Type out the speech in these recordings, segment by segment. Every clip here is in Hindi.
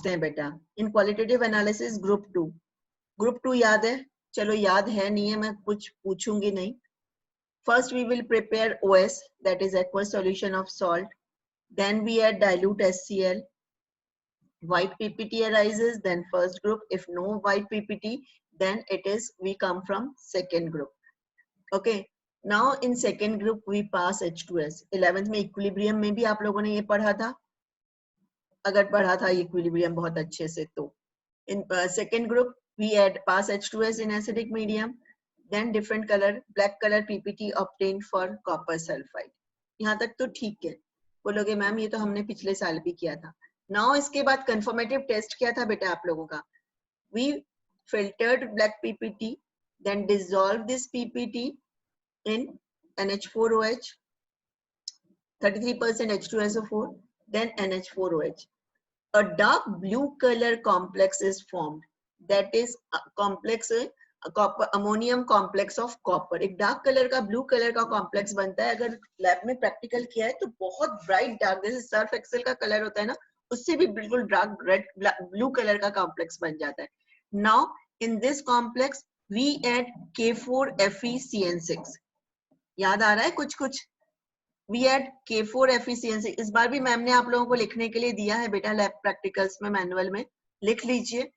पूछते हैं बेटा इन क्वालिटेटिव एनालिसिस ग्रुप 2 याद है? चलो याद है नहीं है, मैं कुछ पूछूंगी नहीं. First we will prepare OS, that is aqueous solution of salt. Then we add dilute HCl. White PPT arises, then first group. If no white PPT, then it is we come from second group. Okay. Now in second group we pass H2S. 11th में equilibrium में भी आप लोगों ने ये पढ़ा था. अगर पढ़ा था equilibrium बहुत अच्छे से तो. In second group we add pass H2S in acidic medium. Then different color, black color PPT obtained for copper sulfide. यहाँ तक तो ठीक है. बोलोगे मैम ये तो हमने पिछले साल भी किया था. Now इसके बाद confirmative test क्या था बेटा आप लोगों का? We filtered black PPT, then dissolved this PPT in NH4OH, 33% H2SO4, then NH4OH. A dark blue color complex is formed. That is a complex copper ammonium complex of copper. एक डार्क कलर का ब्लू कलर का कॉम्प्लेक्स बनता है. अगर लैब में प्रैक्टिकल किया है तो बहुत ब्राइट डार्क, जैसे सर्फ एक्सेल का कलर होता है ना, उससे भी बिल्कुल डार्क रेड ब्लू कलर का कॉम्प्लेक्स बन जाता है. Now in this complex we add K4FeCN6. याद आ रहा है कुछ कुछ? We add K4FeCN6. इस बार भी मैम ने आप लोगों को लिखने के लिए दिया है बेटा लैब प्रैक्टिकल्स में, मैनुअल में लिख लीजिए.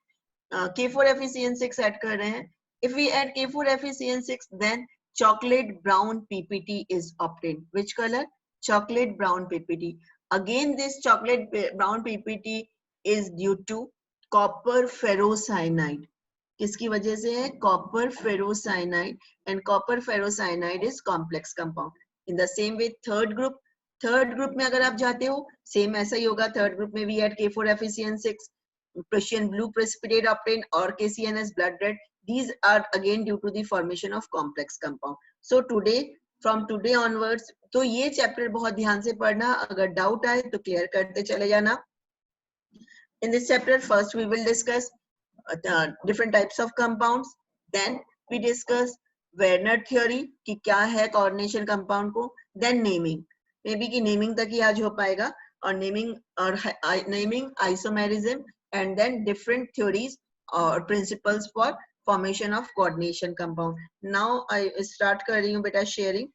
K4FeCN6 ऐड कर रहे हैं. If we add K4FeCN6, then chocolate brown PPT is obtained. Which color? Chocolate brown PPT. Again, this chocolate brown PPT is due to copper ferrocyanide. किसकी वजह से है? Copper ferrocyanide, and copper ferrocyanide is complex compound. In the same way, third group में अगर आप जाते हो, same ऐसा ही होगा. Third group में we add K4FeCN6, Prussian blue precipitate obtained, or KCNS blood red. These are again due to the formation of complex compound. So today, from today onwards, तो ये चैप्टर बहुत ध्यान से पढ़ना. अगर डाउट आए तो क्लियर करते चले जाना. In this chapter, first we will discuss different types of compounds. Then we discuss Werner theory कि क्या है coordination compound को. Then naming, maybe कि naming तक ही आज हो पाएगा, और naming isomerism, and then different theories or principles for formation of coordination compound. Now I start कर रही हूँ बेटा sharing,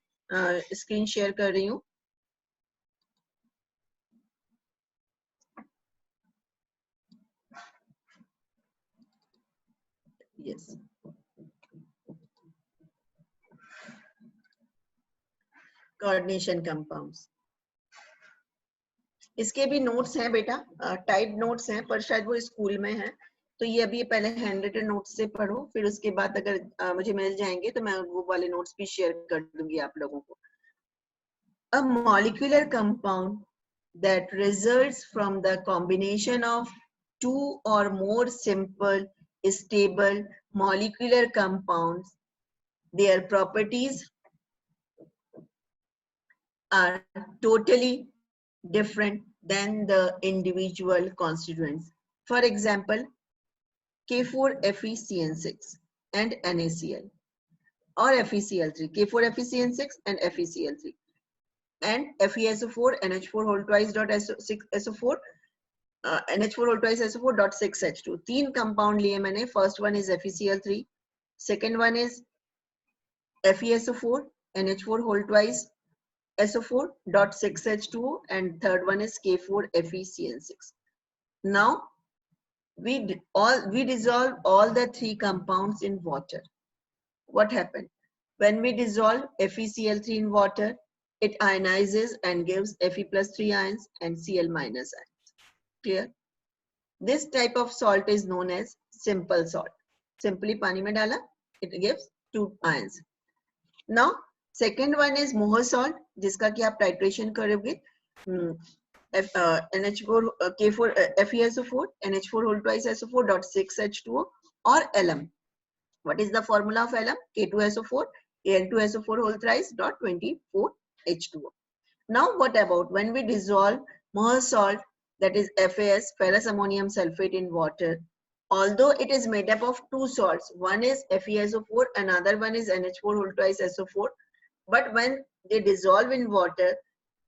screen share कर रही हूँ. Yes. Coordination compounds. इसके भी नोट्स हैं बेटा, टाइप नोट्स हैं, पर शायद वो स्कूल में है. तो ये अभी पहले हैंड रिटन नोट्स से पढ़ो, फिर उसके बाद अगर मुझे मिल जाएंगे तो मैं वो वाले नोट्स भी शेयर कर दूंगी आप लोगों को. A molecular compound that results from the combination of two or more simple stable molecular compounds. Their properties are totally different than the individual constituents. For example, K4FeCN6 and NaCl, or FeCl3, K4FeCN6 and FeCl3, and FeSO4, NH4 whole twice dot SO4, NH4 whole twice SO4 dot 6H2. तीन compound लिए मैंने. First one is FeCl3, second one is FeSO4, NH4 whole twice SO4 dot 6H2O, and third one is K4FeCN6. Now we dissolve all the three compounds in water. What happened? When we dissolve FeCl3 in water, it ionizes and gives Fe+3 ions and Cl- ions. Clear? This type of salt is known as simple salt. Simply pani mein dala, it gives 2 ions. Now second one is Mohr salt, जिसका कि आप titration करोगे. NH4 K4 FeSO4, NH4 whole twice SO4 dot 6H2O, or alum. What is the formula of alum? K2SO4, Al2SO4 whole thrice dot 24H2O. Now what about when we dissolve Mohr salt, that is FAS, ferrous ammonium sulfate, in water? Although it is made up of two salts, one is FeSO4, another one is NH4 whole twice SO4, but when they dissolve in water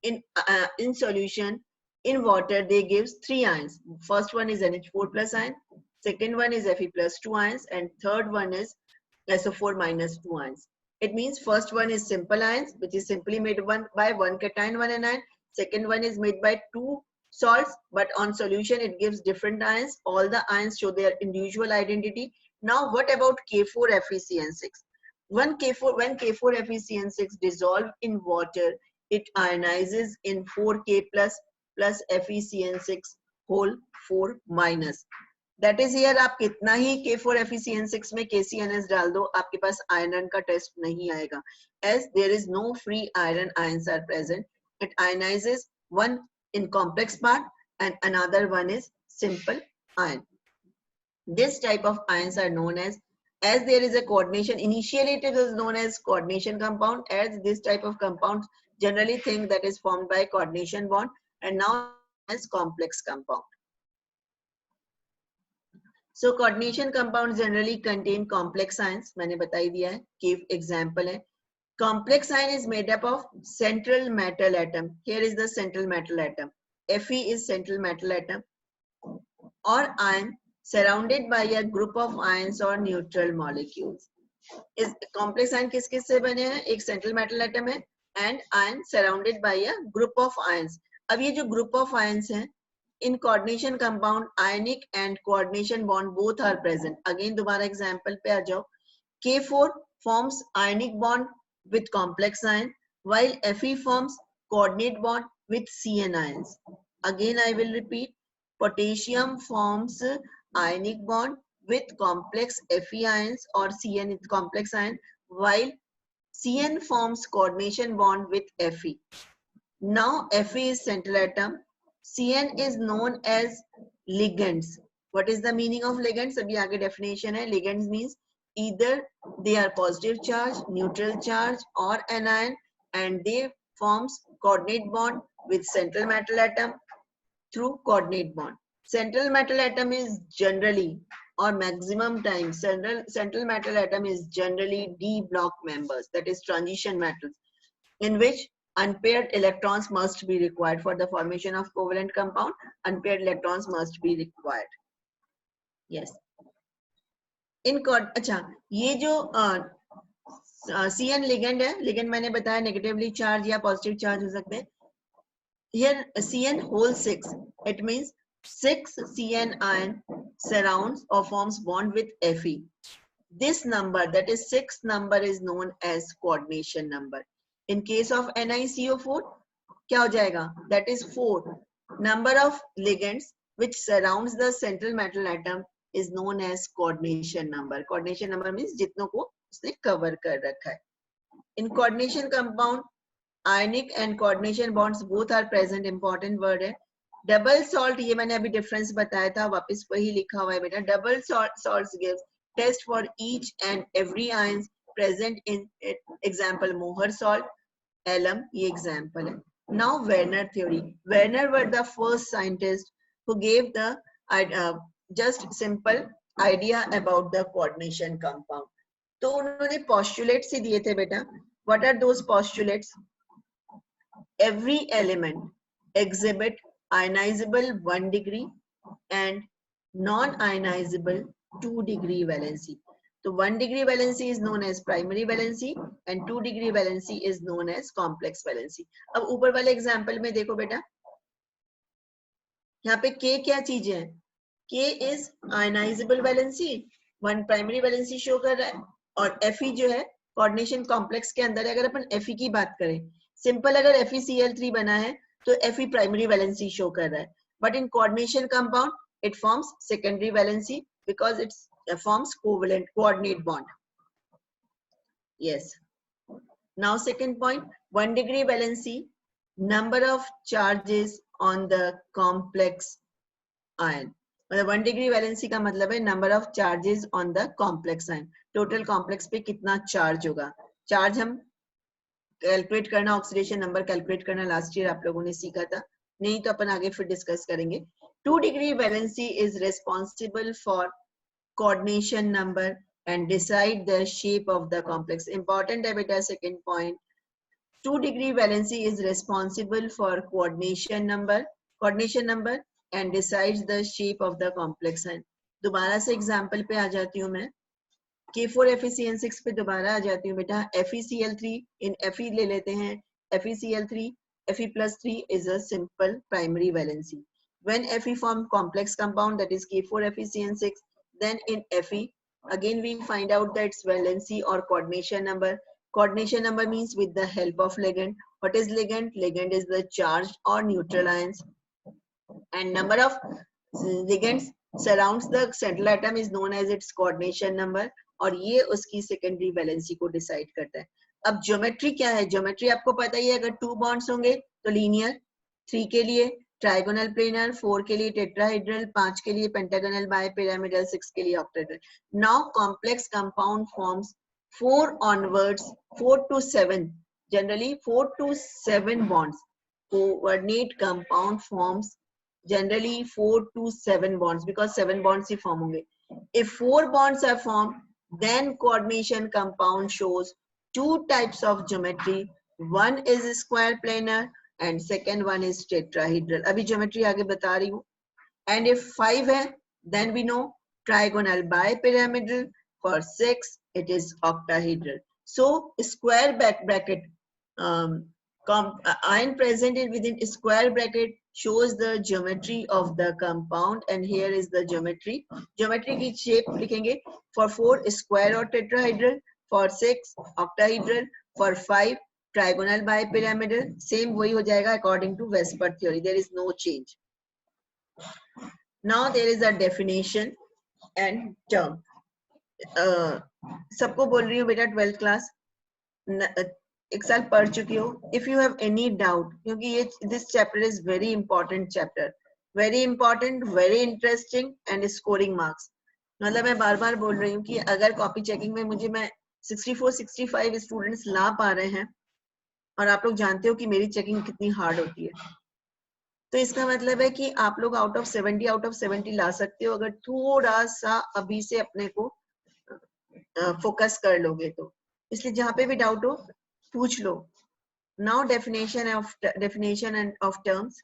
in solution, In water, they gives 3 ions. First one is NH4 plus ion, second one is Fe plus 2 ions, and third one is SO4 minus 2 ions. It means first one is simple ions, which is simply made by one cation, one anion. Second one is made by 2 salts, but on solution it gives different ions. All the ions show their individual identity. Now what about K4FeCN6? When K4FeCN6 dissolved in water, it ionizes in 4K plus FeCN6 whole 4 minus. That is here आप कितना ही K4FeCN6 में KCNS डाल दो, आपके पास आयरन का टेस्ट नहीं आएगा. As there is no free iron ions are present, it ionizes one in complex part and another one is simple ion. This type of ions are known as there is a coordination. Initially it is known as coordination compound, as this type of compounds generally think that is formed by coordination bond, and now as complex compound. So coordination compounds generally contain complex ions. मैंने बता ही दिया है. Give example है. Complex ion is made up of central metal atom. Here is the central metal atom. Fe is central metal atom or ion surrounded by a group of ions or neutral molecules. इस complex ion किस किस से बने हैं? एक central metal atom है and ion surrounded by a group of ions. अब ये जो group of ions हैं, in coordination compound, ionic and coordination bond both are present. Again दोबारा example पे आ जाओ. K4 forms ionic bond with complex ion, while Fe forms coordinate bond with CN ions. Again I will repeat. Potassium forms ionic bond with complex Fe ions or CN complex ion, while CN forms coordination bond with Fe. Now Fe is central atom. CN is known as ligands. What is the meaning of ligands? अभी आगे definition है. Ligands means either they are positive charge, neutral charge or anion, and they forms coordinate bond with central metal atom through coordinate bond. Central metal atom is generally or maximum time central metal atom is generally d block members, that is transition metals, in which unpaired electrons must be required for the formation of covalent compound. Unpaired electrons must be required. Yes. In अच्छा ये जो CN ligand है, ligand मैंने बताया negatively charged या positive charge हो सकते हैं. Here CN whole 6, it means 6 CN ion surrounds or forms bond with Fe. This number, that is 6th number, is known as coordination number. In case of NiCO4 क्या हो जाएगा? That is 4. Number of ligands which surrounds the central metal atom is known as coordination number. Coordination number means जितनों को उसने cover कर रखा है. In coordination compound, ionic and coordination bonds both are present. Important word है. Double salt, ये मैंने अभी difference बताया था, वापस वही लिखा हुआ है बेटा. Double salts gives test for each and every ions present in it. Example Mohr salt, alum, ये example है. Now Werner theory. Werner were the first scientist who gave the just simple idea about the coordination compound. तो उन्होंने postulates ही दिए थे बेटा. What are those postulates? Every element exhibit ionizable 1 degree and non-ionizable 2 degree valency. So 1 degree valency is known as primary valency and 2 degree valency is known as complex valency. अब ऊपर वाले example में देखो बेटा, यहाँ पे K क्या चीज है? K is ionizable valency, 1 primary valency show कर रहा है, और Fe जो है coordination complex के अंदर है. अगर अपन Fe की बात करें, simple अगर FeCl3 बना है तो Fe primary valency show कर रहा है, but in coordination compound it forms secondary valency because it forms coordinate bond. Yes. Now second point, 1 degree valency, number of charges on the complex ion. मतलब 1 degree valency का मतलब है number of charges on the complex ion. Total complex पे कितना charge होगा? Charge हम कैलकुलेट करना, ऑक्सीडेशन नंबर कैलकुलेट करना लास्ट ईयर आप लोगों ने सीखा था, नहीं तो अपन आगे फिर डिस्कस करेंगे. 2 degree valency is responsible for coordination number and decide the shape of the complex. Important है बेटा second point. 2 degree valency is responsible for coordination number coordination number and decides the shape of the complex ion. दोबारा से एग्जाम्पल पे आ जाती हूँ मैं, K4FeCN6 पे दोबारा आ जाती हूँ बेटा. FeCl3 इन Fe ले लेते हैं. FeCl3 Fe+3 is a simple primary valency. When Fe form complex compound, that is K4FeCN6, then in Fe again we find out that its valency or coordination number. Coordination number means with the help of ligand. What is ligand? Ligand is the charged or neutral ions, and number of ligands surrounds the central atom is known as its coordination number, और ये उसकी सेकेंडरी वैलेंसी को डिसाइड करता है. अब ज्योमेट्री क्या है? ज्योमेट्री आपको पता ही है, अगर 2 बॉन्ड्स होंगे तो लीनियर, 3 के लिए ट्राइगोनल प्लेनर, 4 के लिए टेट्राहेड्रल, 5 के लिए पेंटागोनल बाइपिरामिडल, 6 के लिए octahedral. Now complex compound forms 4 onwards, 4 to 7, generally 4 to 7 bonds. Coordinate compound forms generally 4 to 7 bonds, because 7 bonds he form होंगे. If 4 bonds are formed, then coordination compound shows 2 types of geometry. One is square planar and second one is tetrahedral. अभी geometry आगे बता रही हूँ. And if 5 है, then we know trigonal bipyramidal. For 6, it is octahedral. So square bracket, ion present within square bracket shows the geometry of the compound, and here is the geometry. Geometry की shape लिखेंगे. For 4 square or tetrahedral, for 6 octahedral, for 5 trigonal bipyramidal. Same वही हो जाएगा according to Vesper theory. There is no change. Now there is a definition and term. सबको बोल रही हूँ बेटा 12th क्लास एक साल पढ़ चुकी हो. If you have any doubt, क्योंकि ये this chapter is very important chapter, very important, very interesting and scoring marks. मतलब मैं बार बार बोल रही हूँ कि अगर कॉपी चेकिंग में मुझे मैं 64-65 स्टूडेंट्स ला पा रहे हैं, और आप लोग जानते हो कि मेरी चेकिंग कितनी हार्ड होती है, तो इसका मतलब है कि आप लोग आउट ऑफ 70 ला सकते हो अगर थोड़ा सा अभी से अपने को फोकस कर लोगे तो. इसलिए जहां पे भी डाउट हो पूछ लो. Now definition and of terms.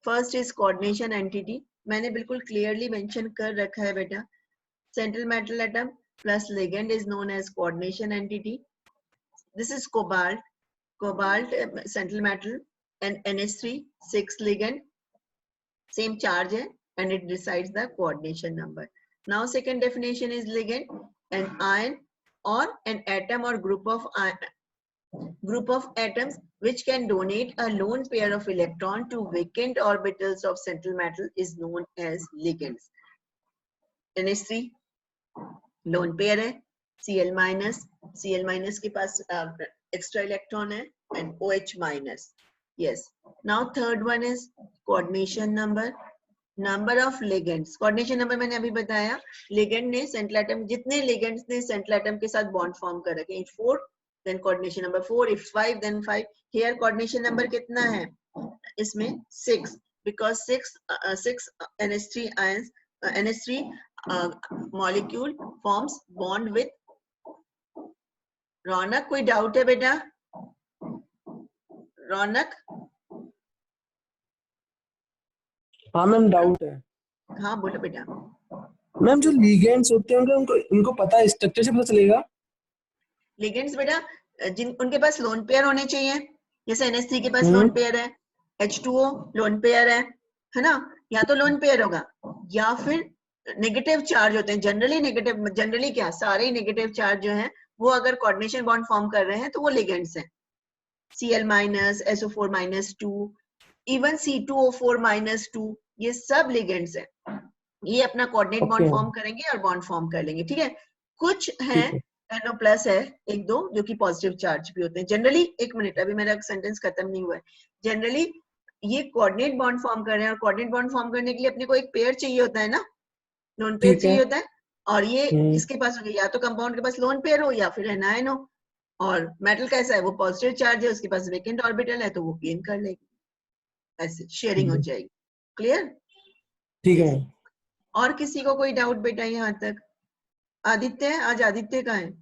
First is coordination entity. मैंने बिल्कुल क्लियरली मेंशन कर रखा है बेटा. Central metal atom plus ligand is known as coordination entity. This is cobalt. Cobalt central metal and NH3, 6 ligand, same charge है, and it decides the coordination number. Now second definition is ligand, an ion or an atom or group of atoms which can donate a lone pair of electron to vacant orbitals of central metal is known as ligands. NH3 lone pair है, Cl minus के पास extra electron है, and OH minus. Yes. Now third one is coordination number. Number of ligands. Coordination number मैंने अभी बताया. Ligand ने central atom, जितने ligands ने central atom के साथ bond form कर रखे हैं, 4, then coordination number 4. If 5, then 5. Here coordination number कितना है? इसमें 6, because 6 NH3 ions, NH3 molecule forms bond with. रौनक, कोई डाउट है बेटा? रौनक? हाँ मैम डाउट है. हाँ बोलो बेटा. मैम जो लिगेंड्स होते हैं उनको इनको पता है, स्ट्रक्चर से पता चलेगा? लिगेंड्स बेटा उनके पास लोन पेयर होने चाहिए. जैसे NH3 के पास लोन पेयर है, H2O लोन पेयर है ना? या तो लोन पेयर होगा या फिर नेगेटिव चार्ज होते हैं. जनरली क्या सारे ही नेगेटिव चार्ज जो हैं वो अगर कोऑर्डिनेशन बॉन्ड फॉर्म कर रहे हैं तो वो लिगेंड्स हैं. Cl minus, SO4 minus 2, even C2O4 minus 2, ये सब लिगेंड्स हैं. ये अपना कोऑर्डिनेट बॉन्ड फॉर्म करेंगे और बॉन्ड फॉर्म कर लेंगे. ठीक है. कुछ हैं NO प्लस है, 1-2 जो कि पॉजिटिव चार्ज भी होते हैं. जनरली, एक मिनट अभी मेरा सेंटेंस खत्म नहीं हुआ है. जनरली ये कोऑर्डिनेट बॉन्ड फॉर्म कर रहे हैं, और कोऑर्डिनेट बॉन्ड फॉर्म करने के लिए अपने को एक पेयर चाहिए होता है ना, लोन पेयर चाहिए होता है. और ये इसके पास हो गया, या तो कंपाउंड के पास लोन पेयर हो या फिर एनायन हो. और मेटल कैसा है? वो पॉजिटिव चार्ज है, उसके पास वेकेंट ऑर्बिटल है, तो वो गेन कर लेगी, ऐसे शेयरिंग हो जाएगी. क्लियर? ठीक है. और किसी को कोई डाउट बेटा यहाँ तक? आदित्य, आज आदित्य कहाँ है?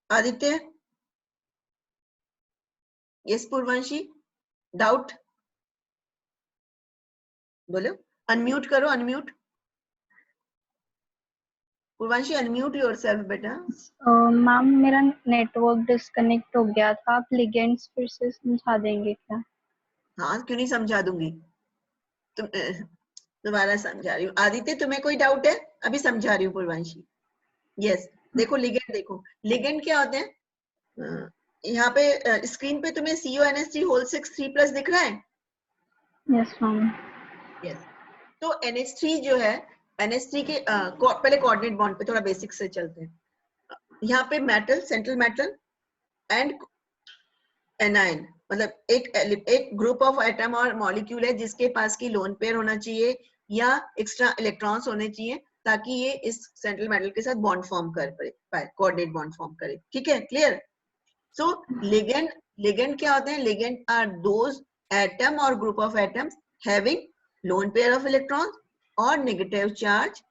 आदित्य? Yes Purvanshi, doubt? बोलो, अनम्यूट करो, अनम्यूट। पूर्वांशी अनम्यूट योरसेल्फ बेटा। मैम मेरा नेटवर्क डिस्कनेक्ट हो गया था, आप लिगेंड्स फिर से समझा देंगे क्या? हाँ, क्यों नहीं समझा दूंगी, तुम दोबारा समझा रही हूँ। आदित्य तुम्हें कोई डाउट है? अभी समझा रही हूँ पूर्वांशी। यस, देखो लिगेंड, देखो लिगेंड क्या होते हैं। यहाँ पे स्क्रीन पे तुम्हें CONH3 होल 6 3+ दिख रहा है? Yes ma'am. यस, तो NH3 जो है, NH3 के पहले कोऑर्डिनेट बॉन्ड पे थोड़ा बेसिक से चलते हैं। यहाँ पे metal, central metal and anion, मतलब एक ग्रुप ऑफ एटम और मॉलिक्यूल है जिसके पास की लोन पेयर होना चाहिए या एक्स्ट्रा इलेक्ट्रॉन्स होने चाहिए ताकि ये इस सेंट्रल मेटल के साथ बॉन्ड फॉर्म कर पाए, कोऑर्डिनेट बॉन्ड फॉर्म करे। ठीक है, क्लियर? सो लिगेंड, लिगेंड क्या होते हैं? लिगेंड आर दोज एटम और group of atoms having lone pair of electrons और नेगेटिव चार्ज।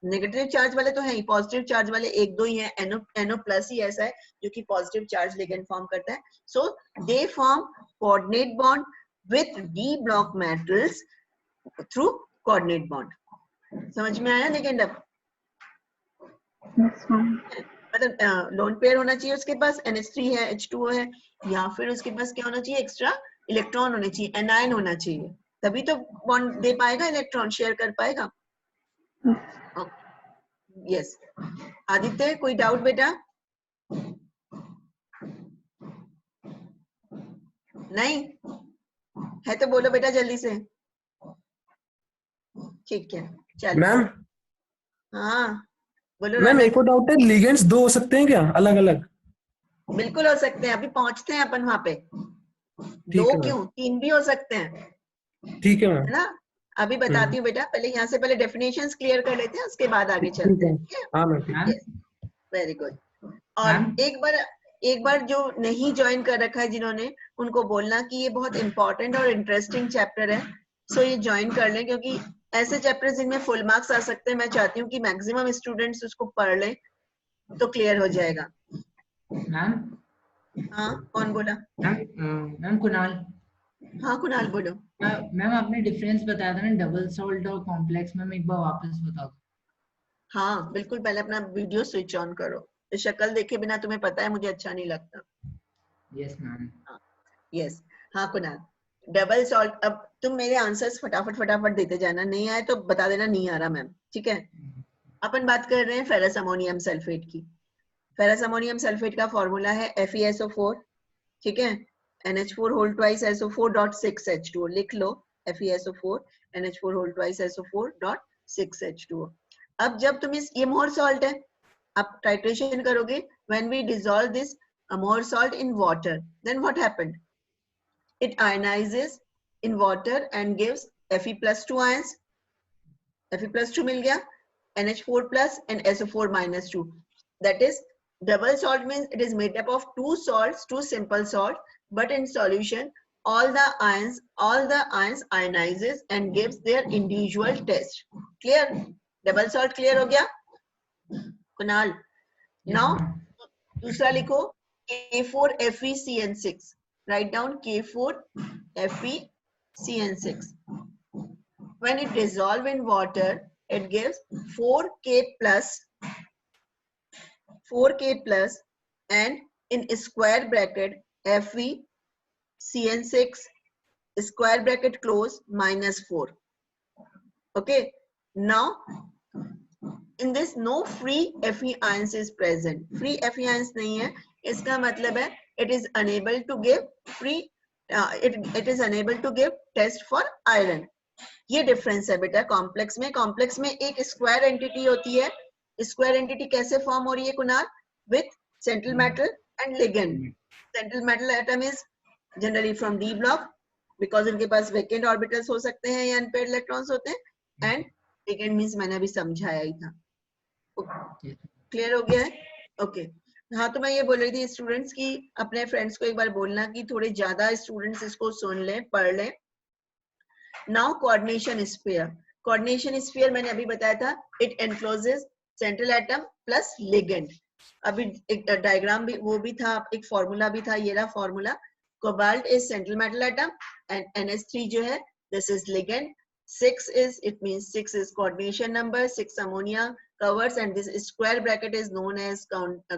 नेगेटिव चार्ज वाले तो है ही, पॉजिटिव चार्ज वाले एक दो ही है, NO+ ही ऐसा है जो कि पॉजिटिव चार्ज लिगेंड फॉर्म करता है। So they form coordinate bond with d block metals through coordinate bond. समझ में आया लिगेंड? अब यस मैम। मतलब लोन पेयर होना चाहिए उसके पास, NH3 है, H2O है, या फिर उसके पास क्या होना चाहिए? एक्स्ट्रा इलेक्ट्रॉन होने चाहिए, एनायन होना चाहिए, तभी तो बॉन्ड दे पाएगा, इलेक्ट्रॉन शेयर कर पाएगा। यस, आदित्य कोई डाउट बेटा? नहीं है तो बोलो बेटा जल्दी से। ठीक है, चलो। मैम, हाँ बोलो मैम रौनक। एक और डाउट है, लिगेंड्स दो हो सकते हैं क्या, अलग अलग? बिल्कुल हो सकते हैं, अभी पहुंचते हैं अपन वहां पे। ठीक दो है मैम। क्यों, 3 भी हो सकते हैं, ठीक है है मैम। ना? अभी बताती हूँ बेटा, पहले यहाँ से पहले डेफिनेशंस क्लियर कर लेते हैं, उसके बाद आगे ठीक चलते है। हैं। ठीक है, हाँ मैम, ठीक। Ma'am very good. और मैम एक बार जो नहीं ज्वाइन कर रखा है जिन्होंने, उनको बोलना कि ये बहुत इंपॉर्टेंट और इंटरेस्टिंग चैप्टर है, सो ये ज्वाइन कर लें, क्योंकि ऐसे चैप्टर्स जिनमें फुल मार्क्स आ सकते हैं, मैं चाहती हूँ कि मैक्सिमम स्टूडेंट्स उसको पढ़ लें तो क्लियर हो जाएगा। मैम हाँ, कौन बोला? मैम कुणाल। हाँ कुणाल बोलो। मैम आपने डिफरेंस बताया था ना डबल सॉल्ट और कॉम्प्लेक्स, मैम एक बार वापस बताओ। हाँ बिल्कुल, पहले अपना वीडियो स्विच ऑन करो, ये शक्ल देखे बिना तुम्हें पता है मुझे अच्छा नहीं लगता। Yes ma'am. यस, हाँ कुणाल, डबल सॉल्ट। अब तुम मेरे आंसर्स फटाफट फटाफट देते जाना, नहीं आए तो बता देना नहीं आ रहा मैम, ठीक है? अपन बात कर रहे हैं फेरस अमोनियम सल्फेट की। फेरस अमोनियम सल्फेट का फॉर्मूला है FeSO4, ठीक है? NH4 होल ट्वाइस SO4.6H2O लिख लो, FeSO4 NH4 whole twice SO4.6H2O। अब जब तुम ये मोर सॉल्ट है, आप टाइट्रेशन करोगे, when we dissolve this more salt in water, then what happened? It ionizes in water and gives Fe+2 ions. Fe+2 मिल गया, NH4+ and SO4-2. That is, double salt means it is made up of two salts, two simple salt, but in solution all the ions ionizes and gives their individual test. Clear? Double salt clear हो गया कुणाल? Now दूसरा लिखो, K4FeCN6. Write down K4FeCN6. When it dissolves in water, it gives 4K plus and in square bracket FeCN6 square bracket close -4. Okay. Now in this no free Fe ions is present. Free Fe ions नहीं है, इसका मतलब है it is unable to give free it is unable to give test for iron. ये डिफरेंस है बेटा कॉम्प्लेक्स में। कॉम्प्लेक्स में एक स्क्वायर एंटिटी होती है, स्क्वायर एंटिटी कैसे फॉर्म हो रही है Kunal? With central metal and ligand. Central metal atom is generally from D block because उनके पास वेकेंट ऑर्बिटल्स हो सकते हैं या अनपेयर्ड इलेक्ट्रॉन्स होते हैं, एंड लिगेंड मींस मैंने अभी समझाया ही था। क्लियर हो गया है? ओके। हाँ, तो मैं ये बोल रही थी स्टूडेंट्स की अपने फ्रेंड्स को एक बार बोलना कि थोड़े ज्यादा स्टूडेंट्स इसको सुन लें, पढ़ लें। Now coordination sphere. Coordination sphere मैंने अभी बताया था, it encloses central atom plus ligand. अभी एक डायग्राम भी वो भी था, एक फॉर्मूला भी था, ये रहा formula. Cobalt is central metal atom and NH3 जो है this is ligand. 6 is, it means 6 is coordination number, 6 ammonia covers, and this square bracket is known as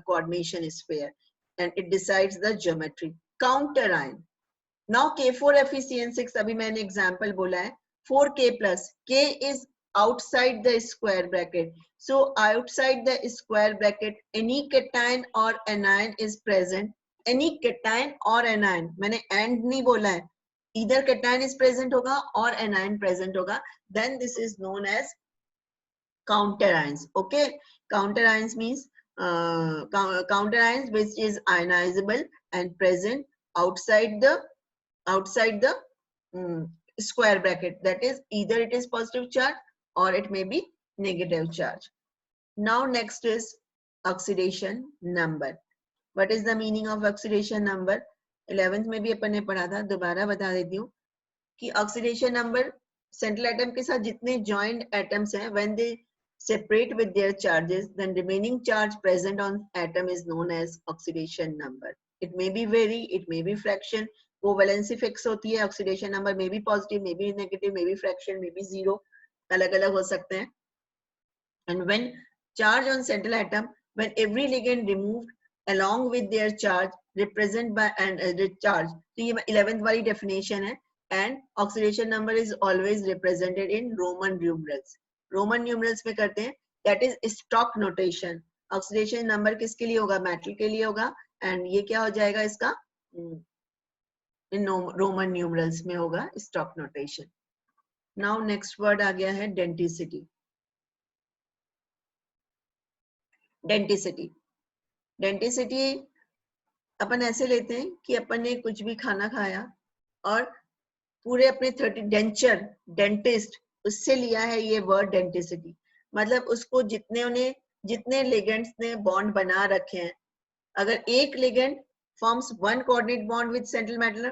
coordination sphere, and it decides the geometry. Counter ion. Now K4 FeCN6 अभी मैंने example बोला है 4K plus, K is outside the square bracket, so outside the square bracket any cation or anion is present. Any cation or anion, मैंने and नहीं बोला है, either cation is present होगा or anion present होगा, then this is known as counter ions. Okay, counter ions means counter ions which is ionizable and present outside the square bracket, that is either it is positive charge or it may be negative charge. Now next is oxidation number. What is the meaning of oxidation number? 11th में भी अपन ने पढ़ा था, दोबारा बता देती हूँ कि oxidation number central atom के साथ जितने joined atoms हैं, when they separate with their charges, then remaining charge present on atom is known as oxidation number. It may be vary, it may be fraction, वो वैलेंसी फिक्स होती है, oxidation number may be positive, may be negative, may be fraction, may be zero, अलग अलग हो सकते हैं. And when charge on central atom, when every ligand removed along with their charge represent by and charge, तो ये 11th वाली डेफिनेशन है. And oxidation number is always represented in Roman numerals. Roman numerals में करते हैं, that is stock notation. Oxidation number किसके लिए होगा? मेटल के लिए होगा, एंड ये क्या हो जाएगा इसका? इन रोमन न्यूमरल्स में होगा stock notation. Now next word आ गया है डेंटिसिटी. डेंटिसिटी डेंटिसिटी अपन ऐसे लेते हैं कि अपन ने कुछ भी खाना खाया और पूरे अपने 30 डेंचर, डेंटिस्ट, उससे लिया है ये वर्ड डेंटिसिटी. मतलब उसको जितने लिगेंड्स ने बॉन्ड बना रखे हैं, अगर एक ligand forms one coordinate bond with central metal,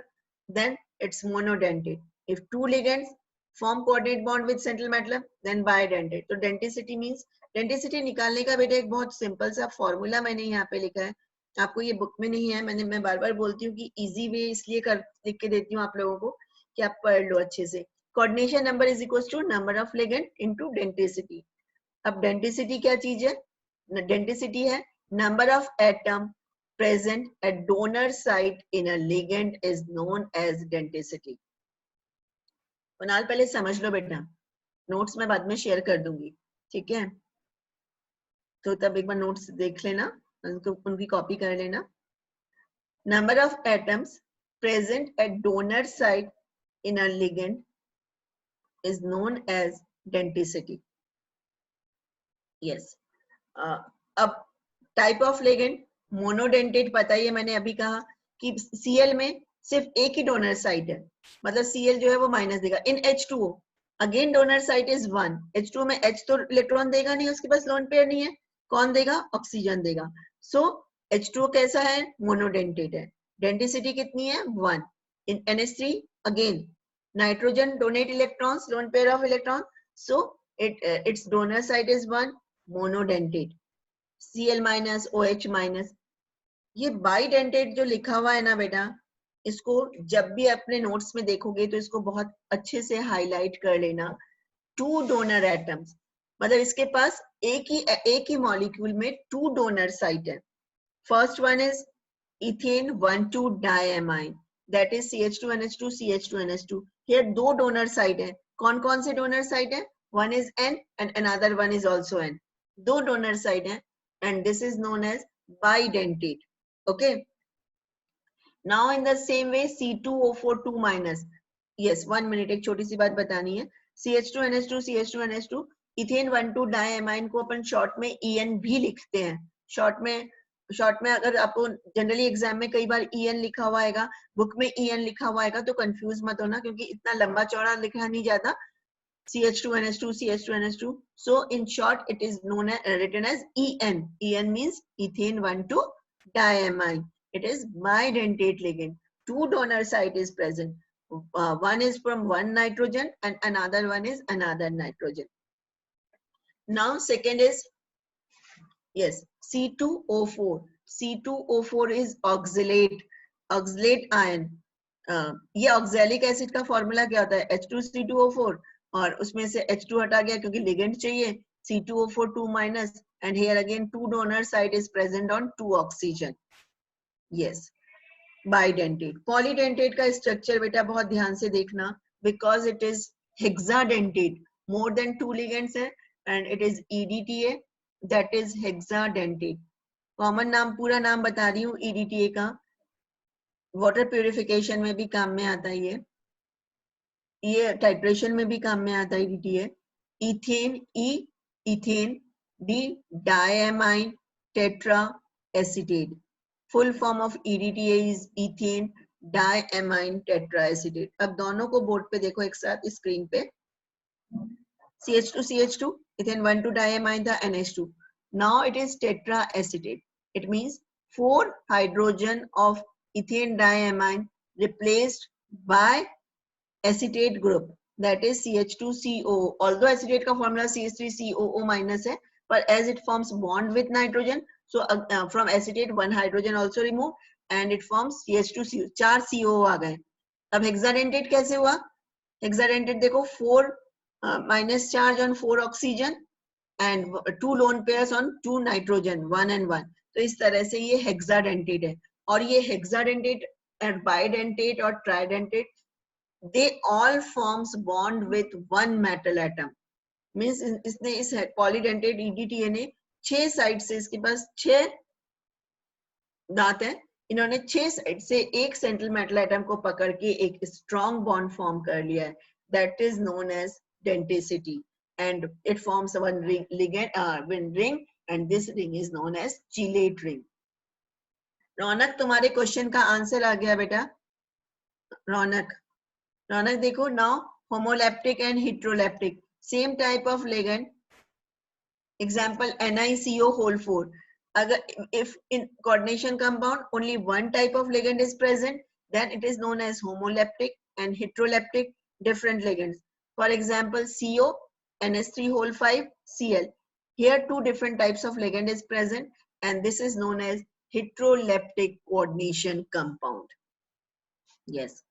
then it's monodentate. If two ligands form coordinate bond with central metal, then bidentate. तो डेंटिसिटी मीन्स, डेंटिसिटी निकालने का बेटा एक बहुत सिंपल सा फॉर्मूला मैंने यहाँ पे लिखा है, आपको ये बुक में नहीं है, मैं बार बार बोलती हूँ कि इजी वे इसलिए लिख के देती हूँ आप लोगों को कि आप पढ़ लो अच्छे से. Coordination number is equal to number of ligand into denticity. अब डेंटिसिटी क्या चीज है? डेंटिसिटी है number of atom present at donor site in a ligand is known as denticity. Kunal पहले समझ लो बेटा, नोट्स मैं बाद में शेयर कर दूंगी, ठीक है? तो तब एक बार नोट्स देख लेना, उनकी कॉपी कर लेना. Number of atoms present at donor site in a ligand is known as denticity. Yes. अब टाइप ऑफ लिगेंड मोनोडेंटेट, पता ही है, मैंने अभी कहा कि Cl में सिर्फ एक ही डोनर साइट है, मतलब Cl जो है वो माइनस देगा. इन H2O again donor site is 1. H2O में H तो इलेक्ट्रॉन देगा नहीं, उसके पास लोन पेयर नहीं है, कौन देगा? ऑक्सीजन देगा. सो H2O कैसा है? मोनोडेंटेट है. डेंटिसिटी कितनी है? 1. इन NH3 again nitrogen donate electrons, lone pair of electron, so it's donor site is 1, monodentate. Cl minus, OH minus. ये बाइडेंटेट जो लिखा हुआ है ना बेटा, इसको जब भी अपने नोट्स में देखोगे तो इसको बहुत अच्छे से हाईलाइट कर लेना. 2 डोनर एटम्स, मतलब इसके पास एक ही मॉलिक्यूल में 2 डोनर साइट है. First one is ethane 1,2 diamine, that is CH2NH2 CH2NH2. Here 2 donor site है. कौन कौन से डोनर साइट है? One is N and another one is also N. 2 donor site है, and this is known as bidentate. Okay, now in the same way C2O4 2 minus. Yes, 1 minute, एक छोटी सी बात बतानी है. CH2NH2 CH2NH2, इथेन 1,2 डायमाइन को अपन शॉर्ट में EN भी लिखते हैं. शॉर्ट में अगर आपको जनरली एग्जाम में कई बार EN लिखा हुआ आएगा, बुक में EN लिखा हुआ आएगा, तो कंफ्यूज मत होना क्योंकि इतना लंबा चौड़ा लिखा नहीं जाता. CH2NH2 CH2NH2. So in short it is known as written as EN. EN means ethane 1,2 diamine. It is bidentate ligand. 2 donor site is present. One is from one nitrogen and another one is another nitrogen. Now second is, yes, C2O4. C2O4 is oxalate ion. ये ऑक्सैलिक एसिड का फॉर्मूला क्या होता है? H2C2O4. और उसमें से H2 हटा गया क्योंकि लिगेंड चाहिए, C2O4 2 minus, and here again 2 donor site is present on 2 oxygen. Yes, bidentate. Polydentate का स्ट्रक्चर बेटा बहुत ध्यान से देखना, because it is hexadentate, more than 2 ligands है, and it is EDTA, that is hexadentate. Common नाम, पूरा नाम बता रही हूँ EDTA का, वाटर प्यूरिफिकेशन में भी काम में आता है ये टाइट्रेशन में भी काम में आता है EDTA. Ethane, ethane, D diamine tetra acetate. Full form of EDTA is ethane diamine tetraacetate. अब दोनों को बोर्ड पे देखो एक साथ स्क्रीन पे. CH2 ethane 1,2 diamine था NH2. Now it is tetraacetate. It means 4 hydrogen of ethane diamine replaced by acetate group, that is CH2CO. Although acetate का formula CH3COO minus है, but as it forms bond with nitrogen, so from acetate 1 hydrogen also remove and it forms CH2CO. 4 COO आ गए. अब hexadentate कैसे हुआ? Hexadentate देखो 4 minus charge on 4 oxygen and 2 lone pairs on 2 nitrogen, 1 and 1. तो इस तरह से ये hexadentate है. और ये hexadentate and bidentate और tridentate, they all forms bond with one metal atom. Means इसने इस polydentate EDTA ने 6 साइड से, इसके पास 6 दांत है, इन्होंने 6 साइड से एक सेंट्रल मेटल एटम को पकड़ के एक स्ट्रॉन्ग बॉन्ड फॉर्म कर लिया है. That is known as denticity, and it forms one ring ring, and this ring is known as chelate ring. रौनक, तुम्हारे क्वेश्चन का आंसर आ गया बेटा. रौनक देखो, now homoleptic and heteroleptic, same type of ligand. Example NiCO whole 4. If in coordination compound only one type of ligand is present, then it is known as homoleptic, and heteroleptic, different ligands. For example, CO, NH3 whole 5, Cl. Here 2 different types of ligand is present, and this is known as heteroleptic coordination compound. Yes.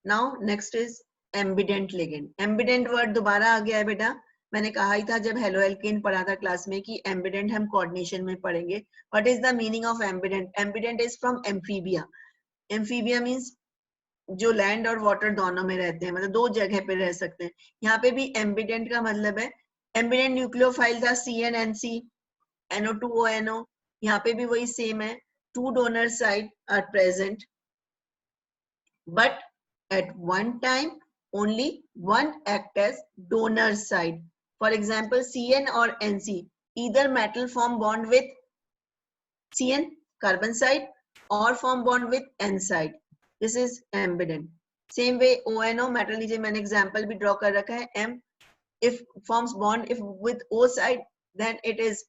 Now next is ambident ligand. Ambident word दोबारा आ गया है बेटा. मैंने कहा ही था जब हेलो एल्केन पढ़ा था क्लास में कि ambident हम coordination में पढ़ेंगे. What is the meaning of ambident? Ambident is from amphibia. Amphibia means जो लैंड और वाटर दोनों में रहते हैं, मतलब 2 जगह पे रह सकते हैं. यहाँ पे भी ambident का मतलब है, ambident न्यूक्लियोफाइल था CNNC, NO2ONO. यहाँ पे भी वही सेम है. 2 donor site are present, but at one time only one act as donor site. For example, CN or NC, either metal form bond with CN carbon site or form bond with N site. This is ambident. Same way ONO metal, लीजिए मैंने example भी draw कर रखा है. M if forms bond if with O side, then it is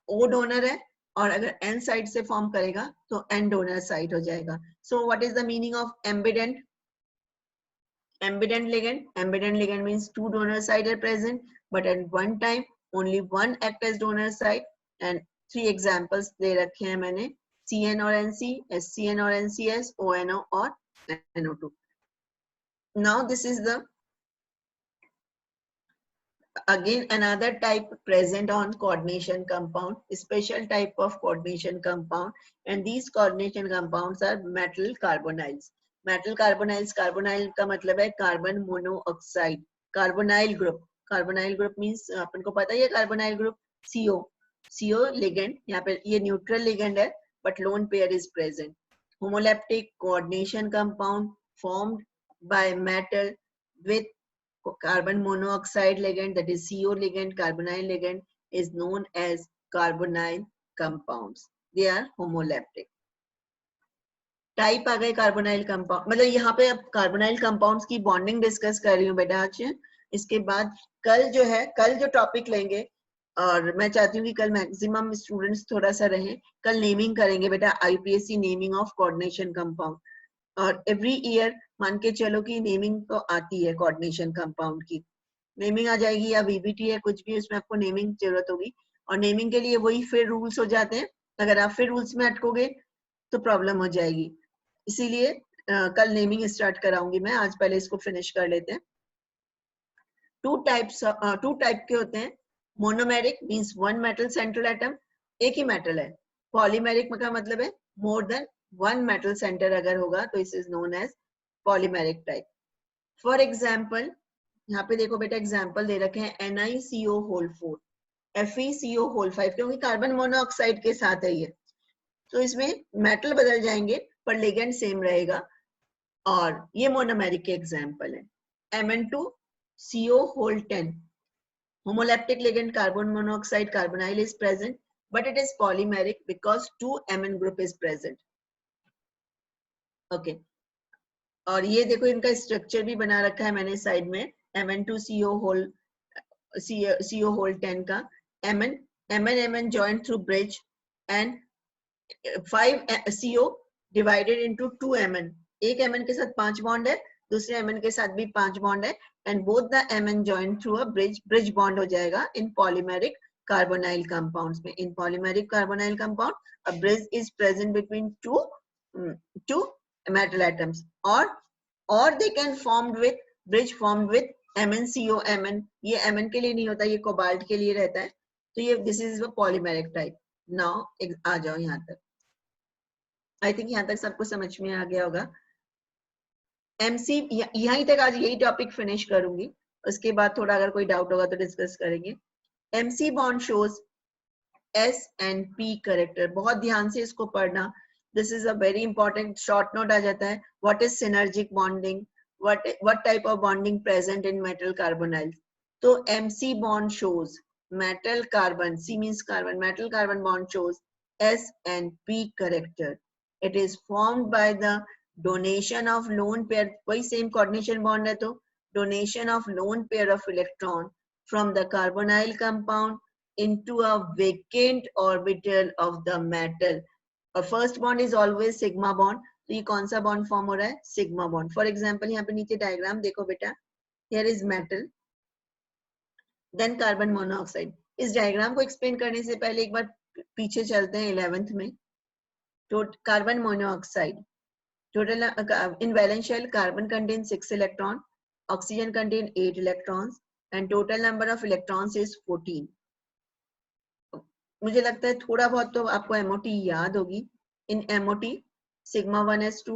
O donor है, और अगर N side से form करेगा तो N donor site हो जाएगा. So what is the meaning of ambident? Ambident ligand means 2 donor site are present, but at one time only one act as donor site. And 3 examples दे रखे हैं मैंने, CN और NC, SCN और NCS, ONO और NO2. Now this is the again another type present on coordination compound, special type of coordination compound, and these coordination compounds are metal carbonyls. Metal carbonyls, carbonyl का मतलब है carbon monoxide. Carbonyl group, carbonyl group means अपन को पता ही है कार्बोनाइल ग्रुप. CO ligand, यहाँ पे ये न्यूट्रल लिगेंड है, but lone pair is present. Homoleptic coordination compound formed by metal with carbon monoxide ligand, that is CO ligand, carbonyl ligand, is known as carbonyl compounds. They are homoleptic. Type आ गए कार्बोनाइल कंपाउंड, मतलब यहाँ पे अब कार्बोनाइल कंपाउंड्स की बॉन्डिंग डिस्कस कर रही हूँ बेटा आज. इसके बाद कल जो टॉपिक लेंगे, और मैं चाहती हूँ कि कल मैक्सिमम स्टूडेंट्स थोड़ा सा रहें, कल नेमिंग करेंगे बेटा, IPSC naming of coordination compound. और एवरी ईयर मान के चलो कि नेमिंग तो आती है कोऑर्डिनेशन कंपाउंड की, नेमिंग आ जाएगी, या VBT है कुछ भी, उसमें आपको नेमिंग जरूरत होगी. और नेमिंग के लिए वही फिर रूल्स हो जाते हैं, अगर आप फिर रूल्स में अटकोगे तो प्रॉब्लम हो जाएगी. इसीलिए कल नेमिंग स्टार्ट कराऊंगी मैं, आज पहले इसको फिनिश कर लेते हैं. टू टाइप के होते हैं. Monomeric means one metal central atom, एक ही मेटल है. पॉलीमेरिक का मतलब है more than one metal centre अगर होगा तो इस is known as polymeric type. For example यहाँ पे देखो बेटा एग्जाम्पल दे रखे हैं NiCO होल 4, FeCO होल 5, क्योंकि कार्बन मोनोऑक्साइड के साथ है ये, तो इसमें मेटल बदल जाएंगे पर लिगेंड सेम रहेगा. और ये मोनोमेरिक के एग्जाम्पल है. Mn2CO whole 10, homolaptic ligand carbon monoxide carbonyl is present, but it is polymeric because 2 Mn group is present. Okay. और ये देखो इनका स्ट्रक्चर भी बना रखा है मैंने साइड में. Mn2CO होल CO होल 10 का Mn joined through bridge and 5 CO divided into 2 Mn. एक Mn के साथ 5 बॉन्ड है, दूसरे Mn के साथ भी 5 बॉन्ड है, and both the Mn joined through a bridge bond हो जाएगा in polymeric carbonyl compounds में. In polymeric carbonyl compound a bridge is present between two metal atoms, or they can bridge formed with MnCO. Mn ये Mn के लिए नहीं होता, ये कोबाल्ट के लिए रहता है. तो ये this is a polymeric type. Now आ जाओ यहाँ तक. आई थिंक यहाँ तक सबको समझ में आ गया होगा. MC यहीं तक आज यही टॉपिक फिनिश करूंगी, उसके बाद थोड़ा अगर कोई डाउट होगा तो डिस्कस करेंगे. MC bond shows S and P character. बहुत ध्यान से इसको पढ़ना. This is a very important. Short note आ जाता है. What is synergic bonding, what type of bonding present in metal carbonyl. So MC bond shows metal carbon, C means carbon, metal carbon bond shows S and P character. It is formed by the donation of lone pair, वही same coordination bond है, तो donation of lone pair of electron from the carbonyl compound into a vacant orbital of the metal. और first bond is always sigma bond. तो ये कौन सा बॉन्ड फॉर्म हो रहा है? Sigma bond. फॉर एग्जांपल यहाँ पे नीचे डायग्राम देखो बेटा. Here is metal, then carbon monoxide. इस डायग्राम को एक्सप्लेन करने से पहले एक बार पीछे चलते हैं 11th में. तो carbon monoxide total in valence shell carbon contain 6 electron, oxygen contain 8 electrons and total number of electrons is 14. मुझे लगता है थोड़ा बहुत तो आपको MOT याद होगी. इन MOT sigma 1s2,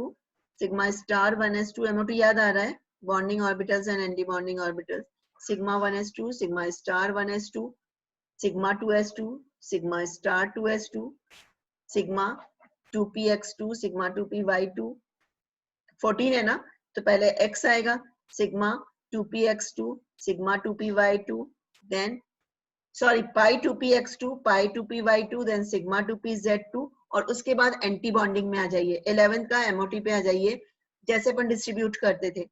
sigma star 1s2, MOT याद आ रहा है. Bonding orbitals and anti bonding orbitals. sigma 1s2, sigma star 1s2, sigma 2s2, sigma star 2s2, sigma 2px2, sigma 2py2. 14 है ना, तो पहले x आएगा, sigma 2px2, sigma 2py2, then sorry pi 2px2, pi 2py2, then sigma 2pz2. और उसके बाद एंटी बॉन्डिंग में आ जाइए. 11th का MOT पे आ जाइए, जैसे अपन डिस्ट्रीब्यूट करते थे.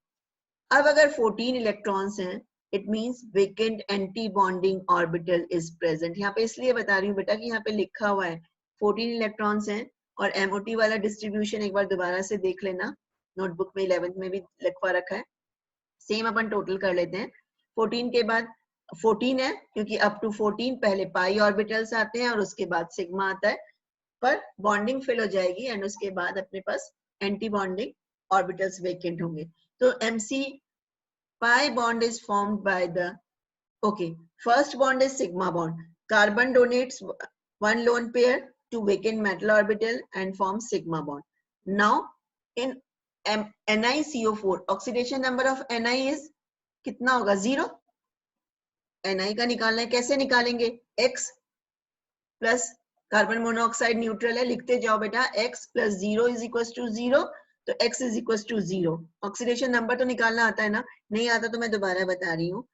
अब अगर 14 इलेक्ट्रॉन्स हैं, it means vacant anti bonding orbital is present. यहाँ पे इसलिए बता रही हूँ बेटा कि यहाँ पे लिखा हुआ है 14 इलेक्ट्रॉन्स हैं. और MOT वाला डिस्ट्रीब्यूशन एक बार दोबारा से देख लेना, नोटबुक में 11th में भी लिखवा रखा है. सेम अपन टोटल कर लेते हैं. 14 के बाद 14 है क्योंकि अप टू 14 पहले पाई ऑर्बिटल्स आते हैं और उसके बाद सिग्मा आता है, पर बॉन्डिंग फिल हो जाएगी एंड उसके बाद अपने पास एंटी बॉन्डिंग ऑर्बिटल्स वेकेंट होंगे. तो MC pi bond is formed by the, okay, first bond is sigma bond. Carbon donates one lone pair to vacant metal orbital and forms sigma bond. Now in NiCO4 oxidation number of Ni is कितना होगा? 0. Ni का निकालना है, कैसे निकालेंगे? X plus carbon monoxide neutral है, लिखते जाओ बेटा. x plus 0 is equal to 0, तो x is equal to 0. Oxidation number तो निकालना आता है ना? नहीं आता तो मैं दोबारा बता रही हूँ.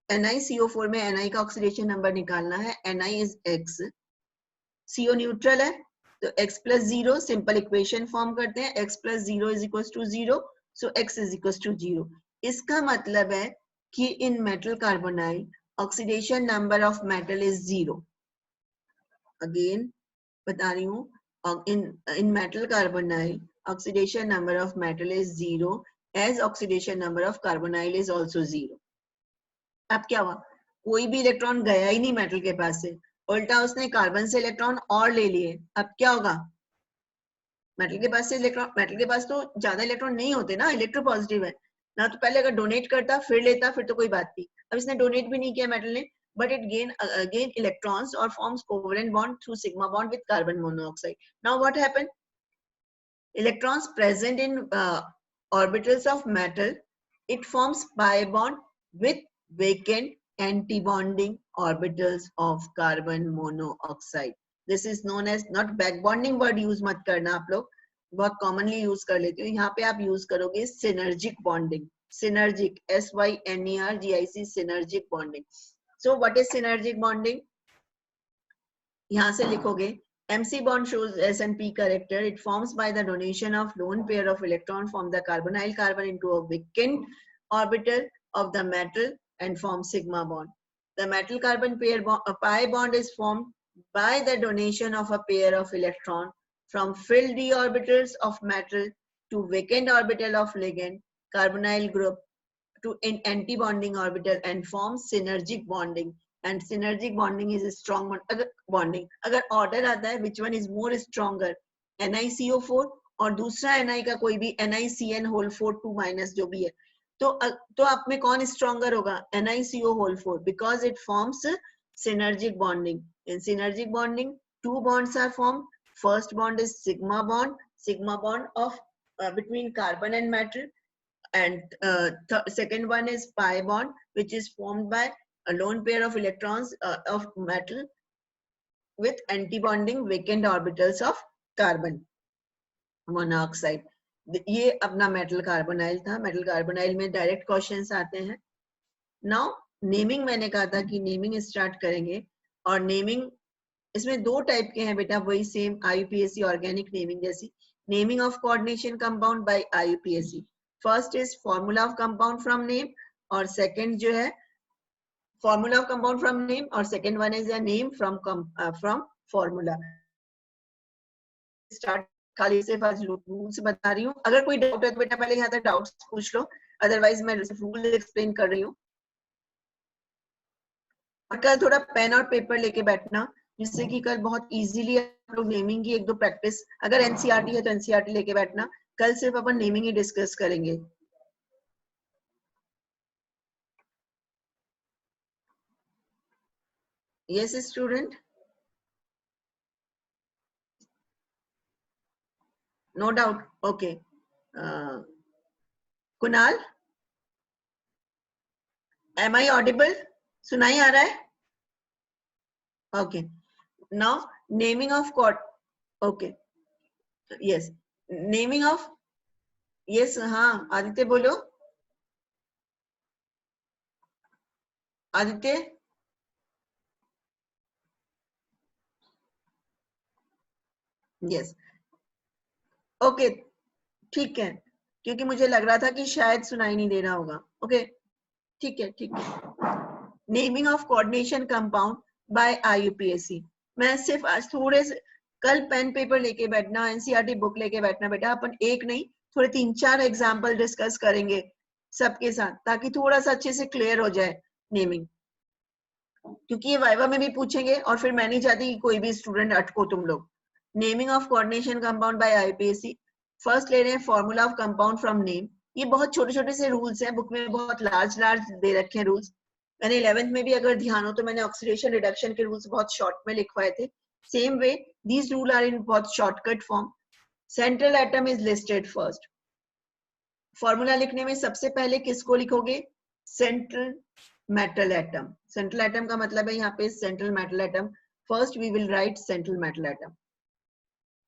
NiCO4 में Ni का ऑक्सीडेशन नंबर निकालना है. Ni is x, CO neutral है तो x plus 0, simple equation form करते हैं. x plus 0 is equal to 0, so x is equal to 0. इसका मतलब है कि in metal carbonyl oxidation number of metal is 0. Again बता रही हूँ, in metal carbonyl oxidation number of metal is 0 as oxidation number of carbonyl is also 0. अब क्या हुआ? कोई भी इलेक्ट्रॉन गया ही नहीं मेटल के पास से, उल्टा उसने कार्बन से इलेक्ट्रॉन और ले लिए. अब क्या होगा? मेटल के पास से इलेक्ट्रॉन, मेटल के पास तो ज्यादा इलेक्ट्रॉन नहीं होते ना, इलेक्ट्रोपॉजिटिव है, ना तो पहले अगर डोनेट करता फिर लेता फिर तो कोई बात थी, अब इसने डोनेट भी नहीं किया मेटल ने, but it gain electrons or forms covalent bond through sigma bond with carbon monoxide. Now what happened? Electrons present in orbitals of metal, it forms pi bond with vacant anti-bonding orbitals of carbon monoxide. This is known as, not back bonding word use मत करना आप लोग, बहुत commonly use कर लेते हो, यहाँ पे आप use करोगे synergic bonding. Synergic, SYNERGIC, synergic bonding. So what is synergic bonding? यहाँ से लिखोगे MC bond shows S&P character. It forms by the donation of lone pair of electron from the carbonyl carbon into a vacant orbital of the metal and forms sigma bond. The metal carbon pair pi bond is formed by the donation of a pair of electron from filled d orbitals of metal to vacant orbital of ligand carbonyl group to an anti-bonding orbital and forms synergic bonding. And synergic bonding is a strong bonding. अगर order आता है which one is more stronger, NiCO4 और दूसरा Ni का कोई भी NiCN whole 4 2 minus जो भी है, तो आप में कौन stronger होगा? NiCO whole 4 because it forms synergic bonding. In synergic bonding, two bonds are formed. First bond is sigma bond of between carbon and metal, and second one is pi bond, which is formed by a lone pair of electrons of metal with anti-bonding vacant orbitals of carbon monoxide. ये अपना मेटल कार्बोनाइल था. मेटल कार्बोनाइल में डायरेक्ट क्वेश्चंस आते हैं. नाउ नेमिंग, मैंने कहा था कि नेमिंग स्टार्ट करेंगे, और नेमिंग इसमें दो टाइप के हैं बेटा, वही सेम IUPAC ऑर्गेनिक नेमिंग जैसी. Naming of coordination compound bye IUPAC. First is formula of compound from name, और सेकंड जो है formula of compound from name, और second one is a name from formula. Start खाली से फर्स्ट रूल्स बता रही हूँ. अगर कोई डाउट है तो बेटा पहले यहाँ तक डाउट्स पूछ लो, अदरवाइज मैं रूल एक्सप्लेन कर रही हूँ. और कल थोड़ा पेन और पेपर लेके बैठना, जिससे कि कल बहुत इजीली आप लोग नेमिंग की एक दो प्रैक्टिस, अगर NCERT है तो NCERT लेके बैठना. कल सिर्फ अपन नेमिंग ही डिस्कस करेंगे. Yes, student. No doubt. Okay. Kunal, am I audible? सुनाई आ रहा है? Okay. Now naming of chord. Okay. Yes. Naming of. Yes. हाँ. आदित्य बोलो. आदित्य. Yes. Okay. ठीक है, क्योंकि मुझे लग रहा था कि शायद सुनाई नहीं दे रहा होगा. ओके, ठीक है, ठीक है. Naming of coordination compound bye IUPAC. मैं सिर्फ आज थोड़े से, कल पेन पेपर लेके बैठना, NCERT बुक लेके बैठना बेटा. अपन एक नहीं, थोड़े 3-4 एग्जाम्पल डिस्कस करेंगे सबके साथ, ताकि थोड़ा सा अच्छे से क्लियर हो जाए नेमिंग, क्योंकि ये वाइवा में भी पूछेंगे और फिर मैं नहीं चाहती कि कोई भी स्टूडेंट अटको तुम लोग. Naming of coordination compound bye IUPAC. First ले रहे हैं formula of compound from name. ये बहुत छोटे छोटे से रूल्स हैं, बुक में बहुत लार्ज दे रखे हैं रूल्स. मैंने 11th में भी अगर ध्यान हो तो मैंने ऑक्सीडेशन रिडक्शन के रूल्स बहुत शॉर्ट में लिखवाए थे. Same way these rule are in बहुत shortcut form. Central atom is listed first. Formula लिखने में सबसे पहले किसको लिखोगे? Central metal atom. Central atom का मतलब है यहाँ पे central metal atom. First we will write central metal atom.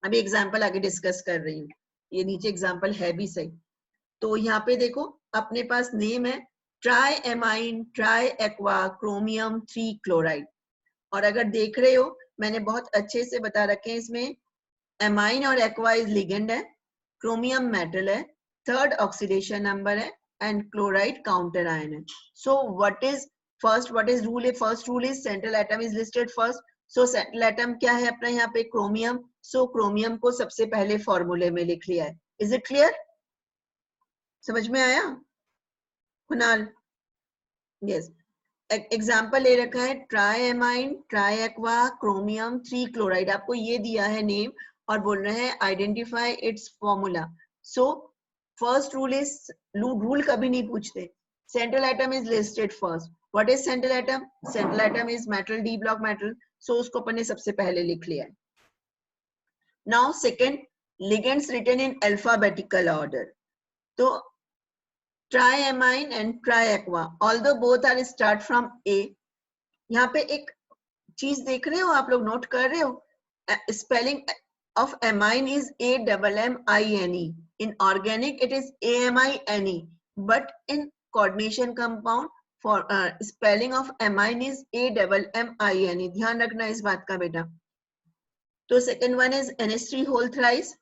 अभी एग्जाम्पल आगे डिस्कस कर रही हूँ, ये नीचे एग्जाम्पल है भी सही. तो यहाँ पे देखो अपने पास नेम है triammine triaqua chromium 3 chloride. और अगर देख रहे हो मैंने बहुत अच्छे से बता रखे हैं, इसमें एमाइन और एक्वा इज लिगेंड है, क्रोमियम मेटल है, थर्ड ऑक्सीडेशन नंबर है, एंड क्लोराइड काउंटर आयन है. So what is first, what is rule? First rule is central atom is listed first. So central atom क्या है अपना यहाँ पे? क्रोमियम. सो क्रोमियम को सबसे पहले फॉर्मूले में लिख लिया है. Is it clear? समझ में आया कुणाल? यस. एग्जाम्पल ले रखा है triammine triaqua chromium 3 chloride. आपको ये दिया है नेम और बोल रहे हैं identify its formula. So first rule is, rule कभी नहीं पूछते, central atom is listed first. What is central atom? Central atom is metal, D block metal, so उसको अपन ने सबसे पहले लिख लिया है. Now second, ligands written in alphabetical order. तो triammine and triaqua, although both are start from A. यहाँ पे एक चीज देख रहे हो आप लोग, नोट कर रहे हो? Spelling of amine is AMMINE. In organic, it is AMINE. But in coordination compound, for spelling of amine is AMMINE. ध्यान रखना इस बात का बेटा. तो second one is NH3 whole thrice.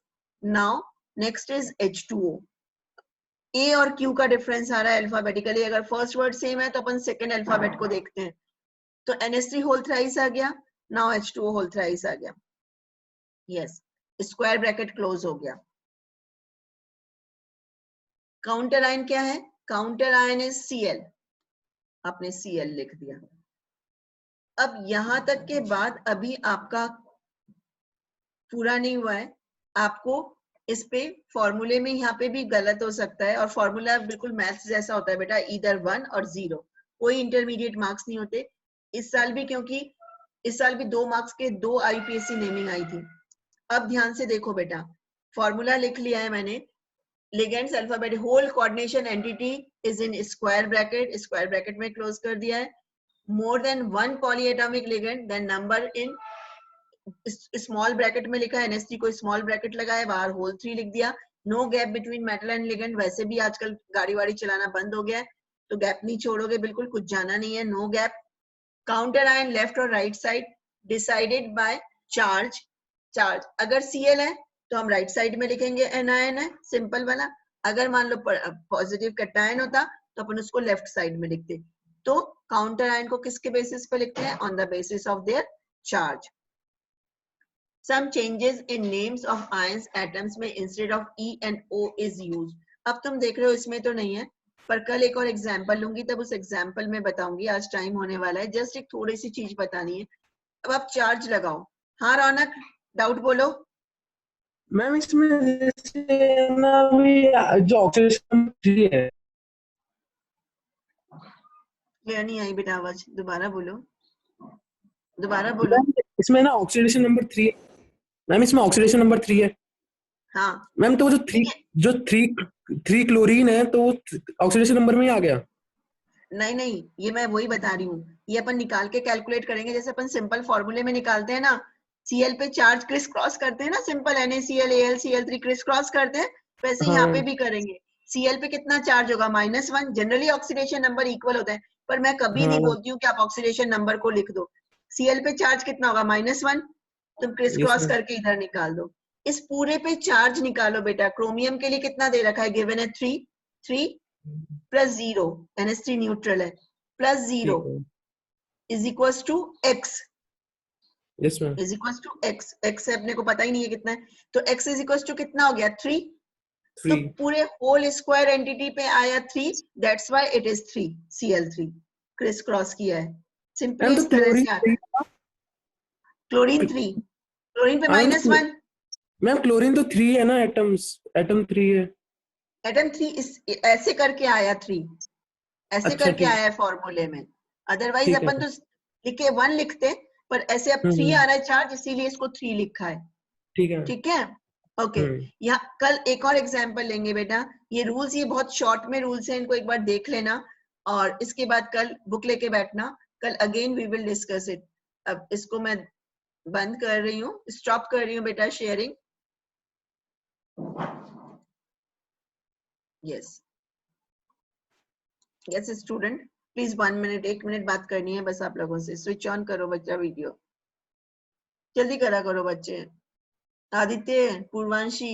Now next is H2O. A और Q का डिफरेंस आ रहा है अल्फाबेटिकली. अगर फर्स्ट वर्ड सेम है तो अपन सेकेंड अल्फाबेट को देखते हैं. तो NH3 होल थ्राइस आ गया. नाउ H2O होल थ्राइस आ गया. यस, स्क्वायर ब्रैकेट क्लोज हो गया. काउंटर आयन क्या है? Counter ion is Cl. आपने Cl लिख दिया. अब यहां तक के बाद अभी आपका पूरा नहीं हुआ है. आपको इस पे फॉर्मूले में यहाँ पे भी गलत हो सकता है, और फॉर्मूला बिल्कुल मैथ्स जैसा होता है बेटा, इधर 1 और 0. कोई इंटरमीडिएट मार्क्स नहीं होते इस साल भी, क्योंकि इस साल भी 2 मार्क्स के 2 आईपीएससी नेमिंग आई थी. अब ध्यान से देखो बेटा, फॉर्मूला लिख लिया है मैंने. Ligands alphabet whole coordination entity is in square bracket, square bracket में क्लोज कर दिया है. More than 1 polyatomic ligand, then number in small bracket में लिखा है. NH3 को स्मॉल ब्रैकेट लगाया, बाहर होल 3 लिख दिया. No gap between metal and ligand. वैसे भी आजकल गाड़ी वाड़ी चलाना बंद हो गया है, तो गैप नहीं छोड़ोगे, बिल्कुल कुछ जाना नहीं है. No gap. Counter ion left और right side decided by charge. Charge अगर Cl है तो हम राइट साइड में लिखेंगे एनायन है, सिंपल वाला. अगर मान लो पॉजिटिव कैटायन होता तो अपन उसको लेफ्ट साइड में लिखते. तो काउंटर आयन को किसके बेसिस पे लिखते हैं? On the basis of their charge. Some changes in names of ions atoms में instead of E and O is used. अब तुम देख रहे हो इसमें तो नहीं है, पर कल एक और एग्जाम्पल लूंगी, तब उस एग्जाम्पल में बताऊंगी. आज टाइम होने वाला है, जस्ट एक थोड़ी सी चीज बतानी है. अब आप चार्ज लगाओ. हाँ रौनक, डाउट बोलो. मैम इसमें जैसे ना अभी जो ऑक्सीडेशन 3 है, क्लियर नहीं आई बेटा आवाज, दोबारा बोलो, दोबारा बोलो. इसमें ना ऑक्सीडेशन नंबर 3 है मैम. इसमें ऑक्सीडेशन नंबर 3 है हाँ मैम. तो जो 3 क्लोरीन है, तो ऑक्सीडेशन नंबर में ही आ गया. नहीं नहीं, ये मैं वही बता रही हूँ. ये अपन निकाल के कैलकुलेट करेंगे, जैसे अपन सिंपल फॉर्मूले में निकालते हैं ना. Cl पे चार्ज क्रिस क्रॉस करते हैं ना, simple NaCl AlCl3 criss cross करते हैं, वैसे यहाँ पे भी करेंगे. Cl पे कितना चार्ज होगा? -1. जनरली ऑक्सीडेशन नंबर इक्वल होता है, पर मैं कभी नहीं बोलती हूँ कि आप ऑक्सीडेशन नंबर को लिख दो. Cl पे चार्ज कितना होगा? -1. तुम क्रिस क्रॉस करके इधर निकाल दो. इस पूरे पे चार्ज निकालो बेटा. क्रोमियम के लिए कितना दे रखा है? गिवन है 3 प्लस 0, NH3 न्यूट्रल है, plus 0 is equal to x. Yes ma'am. Is equal to x. x से अपने को पता ही नहीं है कितना है, तो x इज इक्वल टू कितना हो गया? 3. तो पूरे होल स्क्वायर एंटिटी पे आया 3, that's why it is 3 Cl3. Criss cross किया है, सिंपली इस तरह से आता है. क्लोरीन 3, क्लोरीन पे -1. मैम क्लोरीन तो 3 है ना, एटम 3 है. एटम 3 ऐसे करके आया 3, ऐसे अच्छा, करके ठीक. आया है फॉर्मूले में. अदरवाइज ठीक है. अपन तो लिखे 1 लिखते, पर ऐसे अब 3 आ रहा है चार्ज, इसीलिए इसको 3 लिखा है. ठीक है. ठीक है, ओके. यहाँ कल एक और एग्जांपल लेंगे बेटा. ये रूल्स, ये बहुत शॉर्ट में रूल्स हैं, इनको एक बार देख लेना, और इसके बाद कल बुक लेके बैठना. कल again we will discuss it. अब इसको मैं बंद कर रही हूँ, स्टॉप कर रही हूँ बेटा sharing. Yes yes student, please 1 minute, 1 minute बात करनी है बस आप लोगों से. स्विच ऑन करो बच्चा वीडियो, जल्दी करा करो बच्चे. आदित्य, पूर्वांशी.